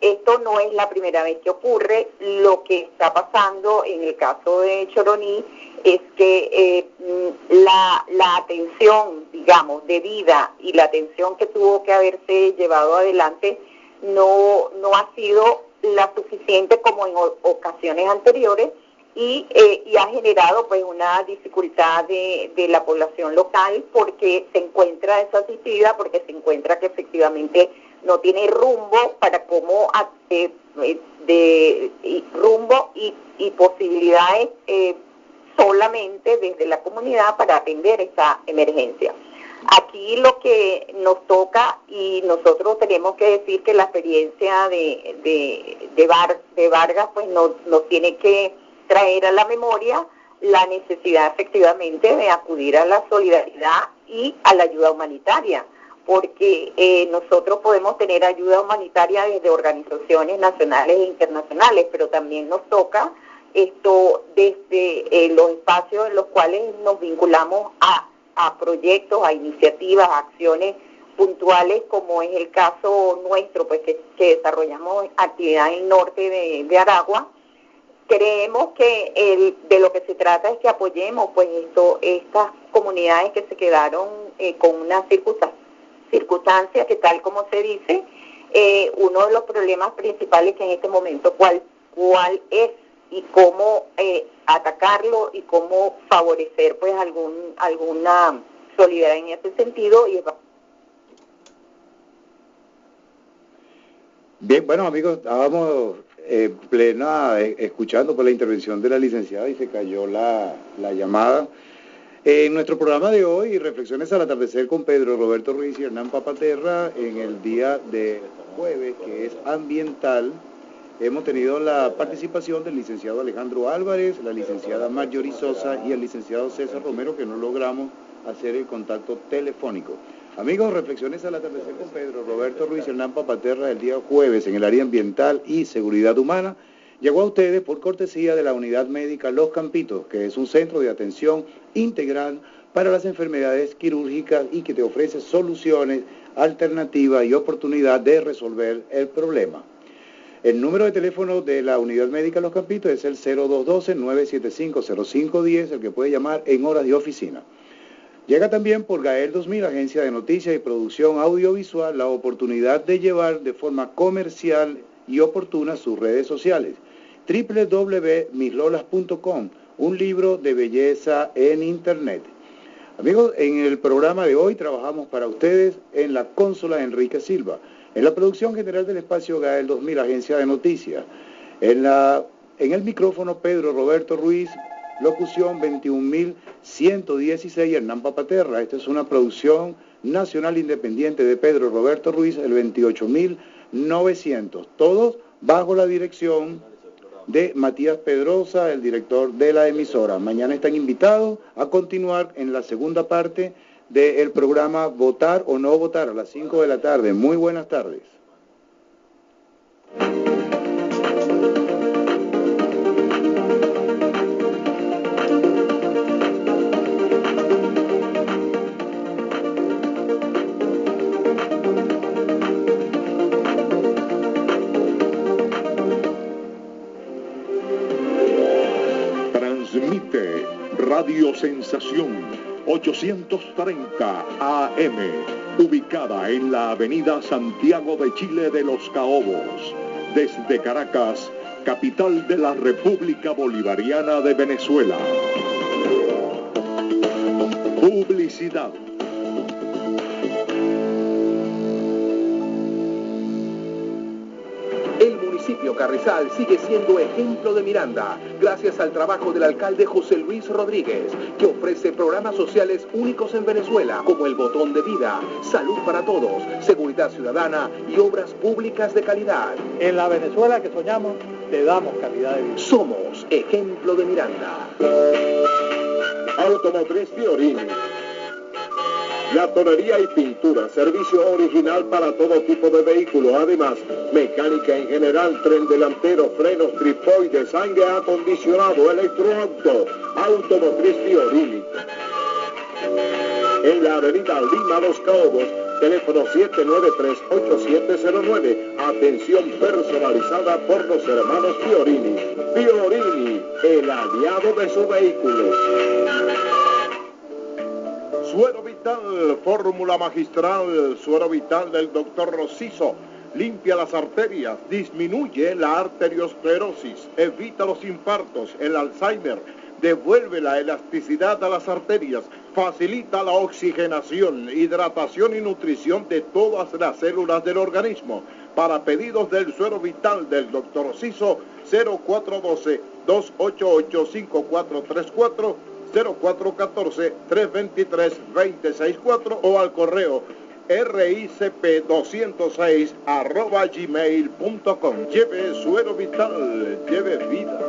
esto no es la primera vez que ocurre. Lo que está pasando en el caso de Choroní es que la atención, digamos, debida y la atención que tuvo que haberse llevado adelante no ha sido la suficiente como en ocasiones anteriores y ha generado pues una dificultad de la población local porque se encuentra desasistida, porque se encuentra que efectivamente no tiene rumbo para cómo rumbo y posibilidades solamente desde la comunidad para atender esta emergencia. Aquí lo que nos toca, y nosotros tenemos que decir que la experiencia de Vargas pues nos tiene que traer a la memoria la necesidad efectivamente de acudir a la solidaridad y a la ayuda humanitaria, porque nosotros podemos tener ayuda humanitaria desde organizaciones nacionales e internacionales, pero también nos toca esto desde los espacios en los cuales nos vinculamos a proyectos, a iniciativas, a acciones puntuales, como es el caso nuestro, pues que desarrollamos actividad en el norte de Aragua, creemos que de lo que se trata es que apoyemos pues estas comunidades que se quedaron con una circunstancia que, tal como se dice, uno de los problemas principales que en este momento cuál es y cómo atacarlo y cómo favorecer pues alguna solidaridad en ese sentido. Bien, bueno amigos, estábamos escuchando por la intervención de la licenciada y se cayó la llamada. En nuestro programa de hoy, Reflexiones al atardecer con Pedro Roberto Ruiz y Hernán Papaterra, en el día de jueves, que es ambiental, hemos tenido la participación del licenciado Alejandro Álvarez, la licenciada Marjorie Sosa y el licenciado César Romero, que no logramos hacer el contacto telefónico. Amigos, Reflexiones al atardecer con Pedro Roberto Ruiz y Hernán Papaterra, el día jueves en el área ambiental y seguridad humana, llegó a ustedes por cortesía de la Unidad Médica Los Campitos, que es un centro de atención integral para las enfermedades quirúrgicas y que te ofrece soluciones, alternativas y oportunidad de resolver el problema. El número de teléfono de la Unidad Médica Los Campitos es el 0212-975-0510, el que puede llamar en horas de oficina. Llega también por Gael 2000, agencia de noticias y producción audiovisual, la oportunidad de llevar de forma comercial y oportuna sus redes sociales. www.mislolas.com, un libro de belleza en Internet. Amigos, en el programa de hoy trabajamos para ustedes en la consola Enrique Silva, en la producción general del espacio Gael 2000, agencia de noticias, en el micrófono Pedro Roberto Ruiz, locución 21.116, Hernán Papaterra. Esta es una producción nacional independiente de Pedro Roberto Ruiz, el 28.900, todos bajo la dirección de Matías Pedrosa, el director de la emisora. Mañana están invitados a continuar en la segunda parte del programa Votar o No Votar a las 5 de la tarde. Muy buenas tardes. Transmite Radio Sensación 830 AM, ubicada en la avenida Santiago de Chile de Los Caobos, desde Caracas, capital de la República Bolivariana de Venezuela. Publicidad. El municipio Carrizal sigue siendo ejemplo de Miranda, gracias al trabajo del alcalde José Luis Rodríguez, que ofrece programas sociales únicos en Venezuela, como el Botón de Vida, Salud para Todos, Seguridad Ciudadana y obras públicas de calidad. En la Venezuela que soñamos, te damos calidad de vida. Somos ejemplo de Miranda. Automotriz Fiorini. La tonería y pintura, servicio original para todo tipo de vehículos, además, mecánica en general, tren delantero, frenos, tripoides, aire acondicionado, electroauto, Automotriz Fiorini. En la avenida Lima Los Caobos, teléfono 793-8709, atención personalizada por los hermanos Fiorini. Fiorini, el aliado de su vehículo. Suero Vital, fórmula magistral, suero vital del doctor Rosizo. Limpia las arterias, disminuye la arteriosclerosis, evita los infartos, el Alzheimer, devuelve la elasticidad a las arterias, facilita la oxigenación, hidratación y nutrición de todas las células del organismo. Para pedidos del suero vital del doctor Rosizo, 0412-288-5434, 0414-323-264 o al correo ricp206@gmail.com. Lleve suero vital, lleve vida.